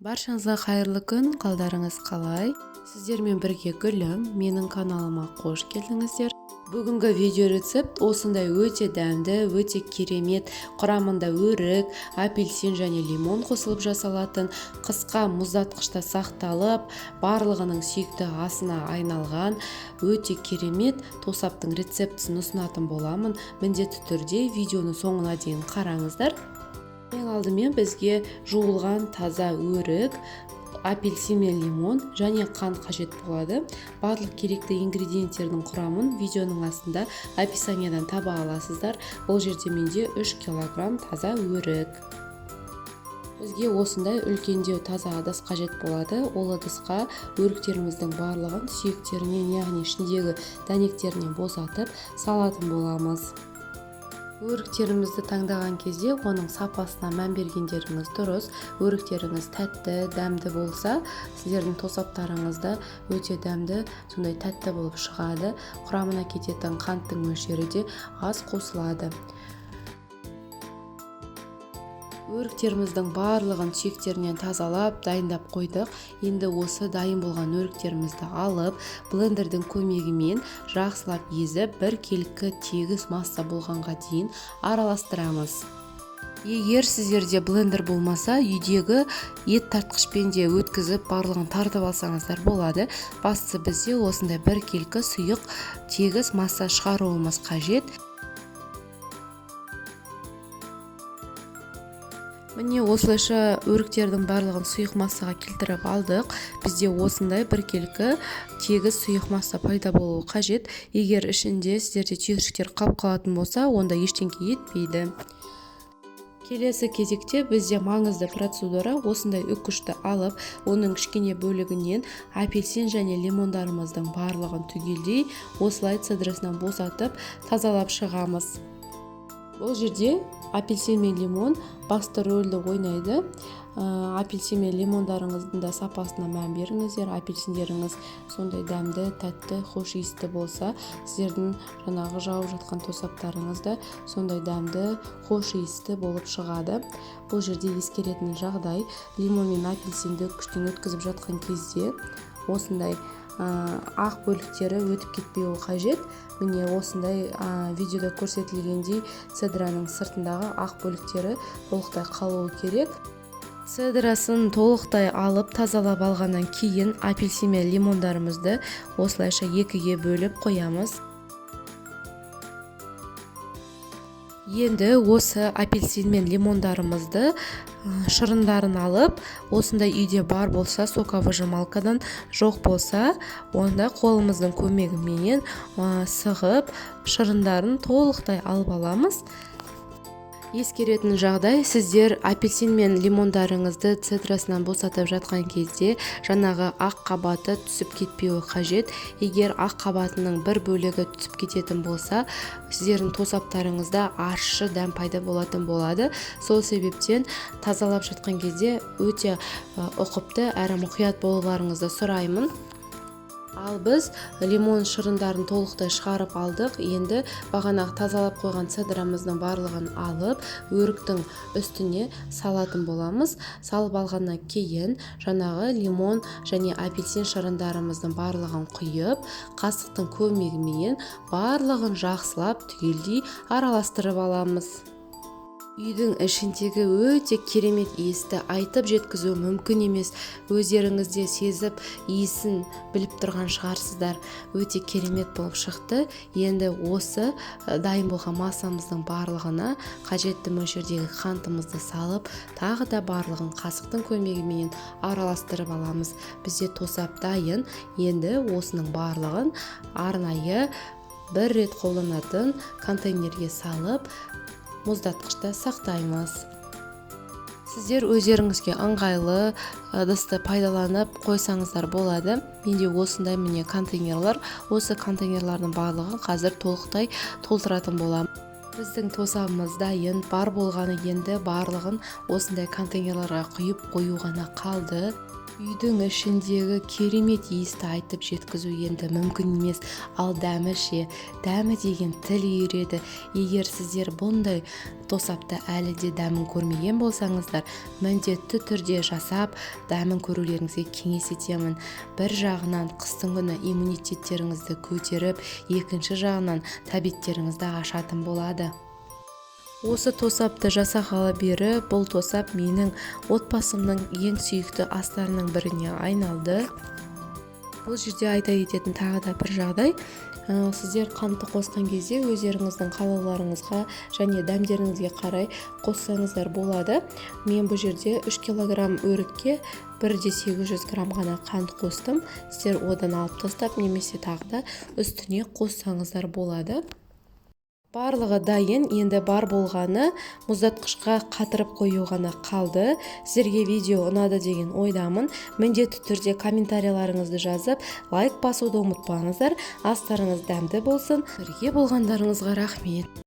Баршаңызға қайырлы күн, қалдарыңыз қалай? Сіздермен бірге Гүлім, менің каналыма қош келдіңіздер. Бүгінгі видео рецепт осындай өте дәмді, өте керемет, құрамында өрік, апельсин және лимон қосылып жасалатын, қысқа мұздатқышта сақталып, барлығының сүйікті асына айналған өте керемет тосаптың рецептісін ұсынатын боламын. Міндетті түрде видеоны соңына дейін қараңыздар. Ең алдымен бізге жуылған таза өрік, апельсин мен лимон және қант қажет болады. Барлық керекті ингредиенттердің құрамын видеоның астында описаниядан таба аласыздар. Бұл жерде менде 3 кг таза өрік. Бізге осындай үлкендеу таза ыдыс қажет болады. Ол ыдысқа өріктеріміздің барлығын сүйектерінен, яғни ішіндегі дәнектерінен босатып салатын боламыз. Өріктерімізді таңдаған кезде оның сапасына мән бергендеріңіз дұрыс. Өріктеріңіз тәтті, дәмді болса, сіздердің тосаптарыңызда өте дәмді, сондай тәтті болып шығады. Құрамына кететін қанттың мөлшері де аз қосылады. Өріктеріміздің барлығын сүйектерінен тазалап, дайындап қойдық. Енді осы дайын болған өріктерімізді алып, блендердің көмегімен жақсылап езіп, біркелкі тегіс масса болғанға дейін араластырамыз. Егер сіздерде блендер болмаса, үйдегі ет тартқышпен де өткізіп, барлығын тартып алсаңыздар болады. Бастысы бізде осындай біркелкі сұйық тегіс масса шығаруымыз қажет. Міне осылайша өріктердің барлығын сұйық массаға келтіріп алдық. Бізде осындай біркелкі тегіс сұйық масса пайда болуы қажет. Егер ішінде сіздерде түйіршіктер қалып қалатын болса, онда ештеңе етпейді. Келесі кезекте бізде маңызды процедура осындай үккішті алып, оның кішкене бөлігінен апельсин және лимондарымыздың барлығын түгелдей осылай цедрасынан босатып тазалап шығамыз. Бұл жерде апельсин мен лимон басты рөлді ойнайды. Апельсин мен лимондарыңыздың да сапасына мән беріңіздер. Апельсиндеріңіз сондай дәмді, тәтті, хош иісті болса, сіздердің жаңағы жауып жатқан тосаптарыңыз да сондай дәмді, хош иісті болып шығады. Бұл жерде ескеретін жағдай, лимон мен апельсинді күштен өткізіп жатқан кезде осындай ақ бөліктері өтіп кетпеуі қажет. Міне осындай видеода көрсетілгендей цедраның сыртындағы ақ бөліктері толықтай қалуы керек. Цедрасын толықтай алып тазалап алғаннан кейін апельсин мен лимондарымызды осылайша екіге бөліп қоямыз. Енді осы апельсин мен лимондарымызды шырындарын алып, осындай үйде бар болса, соковыжималкадан, жоқ болса, онда қолымыздың көмегімен сығып, шырындарын толықтай алып аламыз. Ескеретін жағдай, сіздер апельсин мен лимондарыңызды цедрасынан босатып жатқан кезде жаңағы ақ қабаты түсіп кетпеуі қажет. Егер ақ қабатының бір бөлігі түсіп кететін болса, сіздердің тосаптарыңызда ащы дәм пайда болатын болады. Сол себептен тазалап жатқан кезде өте ұқыпты әрі мұқият болуларыңызды сұраймын. Ал біз лимон шырындарын толықтай шығарып алдық. Енді бағанағы тазалап қойған цедрамыздың барлығын алып, өріктің үстіне салатын боламыз. Салып алғаннан кейін жаңағы лимон және апельсин шырындарымыздың барлығын құйып, қасықтың көмегімен барлығын жақсылап түгелдей араластырып аламыз. Үйдің ішіндегі өте керемет иісті айтып жеткізу мүмкін емес. Өздеріңізде сезіп, иісін біліп тұрған шығарсыздар. Өте керемет болып шықты. Енді осы дайын болған массамыздың барлығына қажетті мөлшердегі қантымызды салып, тағы да барлығын қасықтың көмегімен араластырып аламыз. Бізде тосап дайын. Енді осының барлығын арнайы бір рет қолданатын контейнерге салып, мұздатқышта сақтаймыз. Сіздер өздеріңізге ыңғайлы ыдысты пайдаланып қойсаңыздар болады. Менде осындай міне контейнерлар. Осы контейнерлардың барлығын қазір толықтай толтыратын боламын. Біздің тосабымыз дайын, бар болғаны енді барлығын осындай контейнерларға құйып қою ғана қалды. Үйдің ішіндегі керемет иісті айтып жеткізу енді мүмкін емес, ал дәмі ше, дәмі деген тіл үйіреді. Егер сіздер бұндай тосапты әлі де дәмін көрмеген болсаңыздар, міндетті түрде жасап дәмін көрулеріңізге кеңес етемін. Бір жағынан қыстың күні иммунитеттеріңізді көтеріп, екінші жағынан тәбеттеріңізді ашатын болады. Осы тосапты жасағалы бері бұл тосап менің отбасымның ең сүйікті астарының біріне айналды. Бұл жерде айта кететін тағы да бір жағдай, сіздер қантты қосқан кезде өздеріңіздің қалауларыңызға және дәмдеріңізге қарай қоссаңыздар болады. Мен бұл жерде 3 килограмм өрікке 1,800 грамм ғана қант қостым. Сіздер одан алып тастап немесе тағы да үстіне қоссаңыздар болады. Барлығы дайын, енді бар болғаны мұздатқышқа қатырып қою ғана қалды. Сіздерге видео ұнады деген ойдамын. Міндетті түрде комментарийларыңызды жазып, лайк басуды ұмытпаңыздар. Астарыңыз дәмді болсын. Бірге болғандарыңызға рахмет.